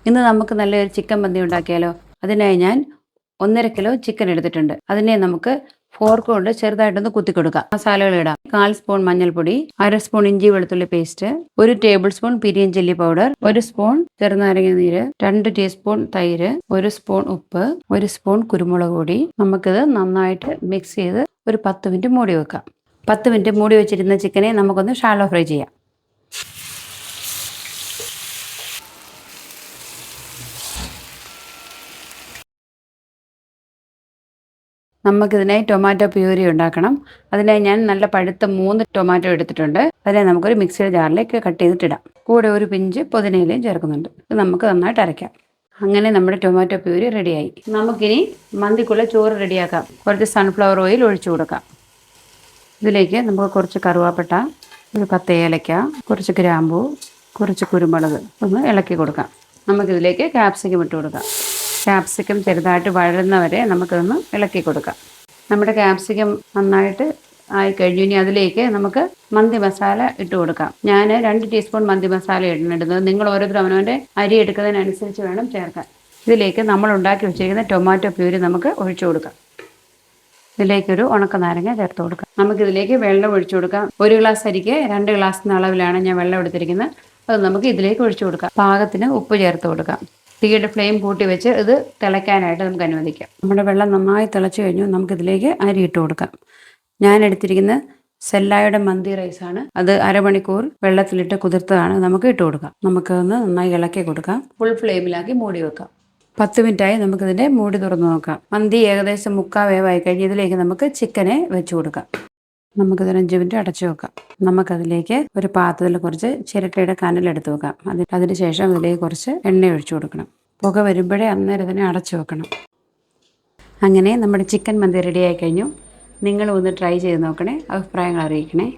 ഇന്ന് നമുക്ക് നല്ലൊരു ചിക്കൻ മന്തി ഉണ്ടാക്കിയാലോ? അതിനായി ഞാൻ 1.5 കിലോ ചിക്കൻ എടുത്തിട്ടുണ്ട്. അതിനെ നമുക്ക് ഫോർക്ക് കൊണ്ട് ചെറുതായിട്ടൊന്ന് കുത്തി കൊടുക്കാം. മസാലകൾ ഇടാം. 1/4 സ്പൂൺ മഞ്ഞൾപ്പൊടി, 1/2 സ്പൂൺ ഇഞ്ചി വെളുത്തുള്ളി പേസ്റ്റ്, 1 ടേബിൾ സ്പൂൺ പിരിയൻ ചില്ലി പൗഡർ, 1 സ്പൂൺ ചെറുനാരങ്ങ നീര്, 2 ടീസ്പൂൺ തൈര്, 1 സ്പൂൺ ഉപ്പ്, 1 സ്പൂൺ കുരുമുളക് പൊടി. നമുക്കിത് നന്നായിട്ട് മിക്സ് ചെയ്ത് ഒരു 10 മിനിറ്റ് മൂടി വെക്കാം. 10 മിനിറ്റ് മൂടി വെച്ചിരുന്ന ചിക്കനെ നമുക്കൊന്ന് ഷാലോ ഫ്രൈ ചെയ്യാം. നമുക്കിതിനായി ടൊമാറ്റോ പ്യൂരി ഉണ്ടാക്കണം. അതിനായി ഞാൻ നല്ല പഴുത്ത 3 ടൊമാറ്റോ എടുത്തിട്ടുണ്ട്. അതിനെ നമുക്കൊരു മിക്സിയുടെ ജാറിലേക്ക് കട്ട് ചെയ്തിട്ടിടാം. കൂടെ ഒരു പിഞ്ച് പുതിനയിലയും ചേർക്കുന്നുണ്ട്. ഇത് നമുക്ക് നന്നായിട്ട് അരയ്ക്കാം. അങ്ങനെ നമ്മുടെ ടൊമാറ്റോ പ്യൂരി റെഡിയായി. നമുക്കിനി മന്തിക്കുള്ള ചോറ് റെഡിയാക്കാം. കുറച്ച് സൺഫ്ലവർ ഓയിൽ ഒഴിച്ചു കൊടുക്കാം. ഇതിലേക്ക് നമുക്ക് കുറച്ച് കറുവാപ്പട്ട, ഒരു 10 ഏലക്ക, കുറച്ച് ഗ്രാമ്പൂ, കുറച്ച് കുരുമുളക് ഒന്ന് ഇളക്കി കൊടുക്കാം. നമുക്കിതിലേക്ക് ക്യാപ്സിക്കം ഇട്ട് കൊടുക്കാം. ക്യാപ്സിക്കം ചെറുതായിട്ട് വഴന്നവരെ നമുക്കൊന്ന് ഇളക്കി കൊടുക്കാം. നമ്മുടെ ക്യാപ്സിക്കം നന്നായിട്ട് ആയിക്കഴിഞ്ഞു. ഇനി അതിലേക്ക് നമുക്ക് മന്തി മസാല ഇട്ട് കൊടുക്കാം. ഞാൻ 2 ടീസ്പൂൺ മന്തി മസാല ഇടുന്നത്. നിങ്ങൾ ഓരോരുത്തരും അവനവൻ്റെ അരി എടുക്കുന്നതിനനുസരിച്ച് വേണം ചേർക്കാൻ. ഇതിലേക്ക് നമ്മൾ ഉണ്ടാക്കി വെച്ചിരിക്കുന്ന ടൊമാറ്റോ പ്യൂരി നമുക്ക് ഒഴിച്ചു കൊടുക്കാം. ഇതിലേക്കൊരു ഉണക്ക നാരങ്ങ ചേർത്ത് കൊടുക്കാം. നമുക്കിതിലേക്ക് വെള്ളം ഒഴിച്ചു കൊടുക്കാം. 1 ഗ്ലാസ് അരിക്ക് 2 ഗ്ലാസ് എന്ന അളവിലാണ് ഞാൻ വെള്ളം എടുത്തിരിക്കുന്നത്. അത് നമുക്ക് ഇതിലേക്ക് ഒഴിച്ചു കൊടുക്കാം. പാകത്തിന് ഉപ്പ് ചേർത്ത് കൊടുക്കാം. തീയുടെ ഫ്ലെയിം കൂട്ടി വെച്ച് ഇത് തിളയ്ക്കാനായിട്ട് നമുക്ക് അനുവദിക്കാം. നമ്മുടെ വെള്ളം നന്നായി തിളച്ച് കഴിഞ്ഞു. നമുക്കിതിലേക്ക് അരി ഇട്ട് കൊടുക്കാം. ഞാൻ എടുത്തിരിക്കുന്ന സെല്ലായുടെ മന്തി റൈസാണ്. അത് അരമണിക്കൂർ വെള്ളത്തിലിട്ട് കുതിർത്തതാണ്. നമുക്ക് ഇട്ട് കൊടുക്കാം. നമുക്കൊന്ന് നന്നായി ഇളക്കി കൊടുക്കാം. ഫുൾ ഫ്ലെയിമിലാക്കി മൂടി വെക്കാം. 10 മിനിറ്റായി. നമുക്കിതിൻ്റെ മൂടി തുറന്ന് നോക്കാം. മന്തി ഏകദേശം 3/4 വേവായി കഴിഞ്ഞ് ഇതിലേക്ക് നമുക്ക് ചിക്കനെ വെച്ച് കൊടുക്കാം. നമുക്കിത് 5 മിനിറ്റ് അടച്ചു വെക്കാം. നമുക്കതിലേക്ക് ഒരു പാത്രത്തിൽ കുറച്ച് ചിരട്ടയുടെ കനലെടുത്ത് വെക്കാം. അതിന് ശേഷം അതിലേക്ക് കുറച്ച് എണ്ണ ഒഴിച്ചു കൊടുക്കണം. പുക വരുമ്പോഴേ അന്നേരം തന്നെ അടച്ചു വെക്കണം. അങ്ങനെ നമ്മുടെ ചിക്കൻ മന്തി റെഡിയായി കഴിഞ്ഞു. നിങ്ങളും ഒന്ന് ട്രൈ ചെയ്ത് നോക്കണേ. അഭിപ്രായങ്ങൾ അറിയിക്കണേ.